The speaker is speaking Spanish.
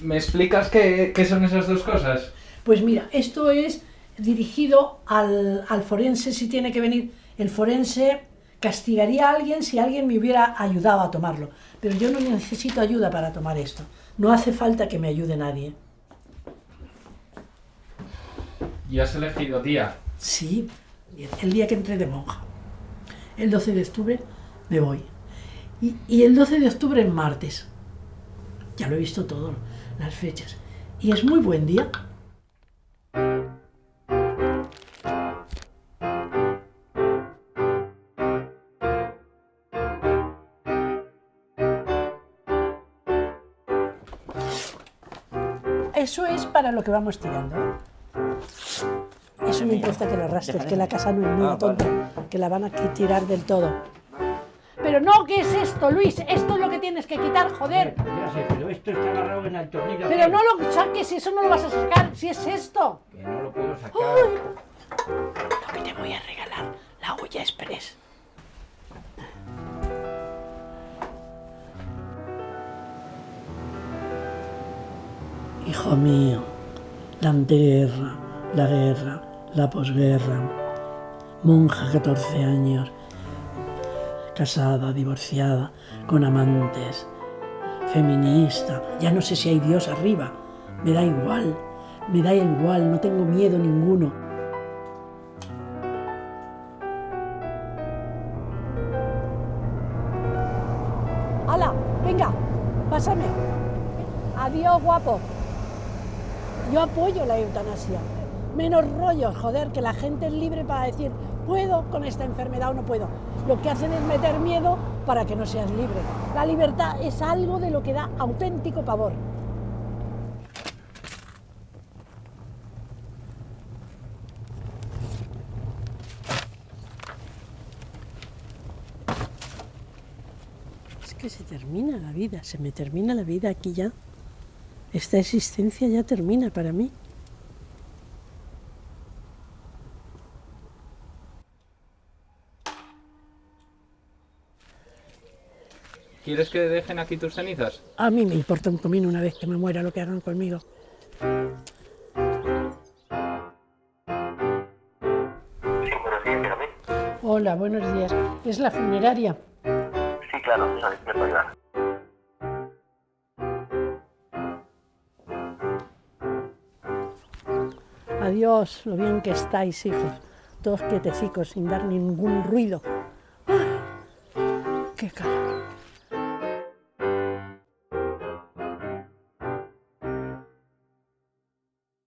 ¿Me explicas qué son esas dos cosas? Pues mira, esto es dirigido al forense si tiene que venir. El forense castigaría a alguien si alguien me hubiera ayudado a tomarlo. Pero yo no necesito ayuda para tomar esto. No hace falta que me ayude nadie. ¿Y has elegido día? Sí, el día que entré de monja. El 12 de octubre me voy. Y el 12 de octubre es martes. Ya lo he visto todo, las fechas. Y es muy buen día. Eso es para lo que vamos tirando, ¿eh? Eso me importa que lo arrastres, que la casa no es mía, tonto, que la van a tirar del todo. Pero no, ¿qué es esto, Luis? Esto es lo que tienes que quitar, joder. Ya sé, pero esto está agarrado en el tornillo. Pero no lo saques, eso no lo vas a sacar, si es esto. Que no lo puedo sacar. ¡Ay! Lo que te voy a regalar, la olla express. Hijo mío, la anteguerra, la guerra, la posguerra, monja 14 años, casada, divorciada, con amantes, feminista, ya no sé si hay Dios arriba, me da igual, no tengo miedo ninguno. ¡Hala! Venga, pásame. Adiós, guapo. Yo apoyo la eutanasia. Menos rollos, joder, que la gente es libre para decir puedo con esta enfermedad o no puedo. Lo que hacen es meter miedo para que no seas libre. La libertad es algo de lo que da auténtico pavor. Es que se termina la vida, se me termina la vida aquí ya. Esta existencia ya termina para mí. ¿Quieres que dejen aquí tus cenizas? A mí me importa un comino una vez que me muera lo que hagan conmigo. Sí, buenos días, dígame. Hola, buenos días. ¿Es la funeraria? Sí, claro, dígame, ¿me puedo ayudar? Adiós, lo bien que estáis, hijos. Todos quietecicos, sin dar ningún ruido. ¡Ay! ¡Qué calor!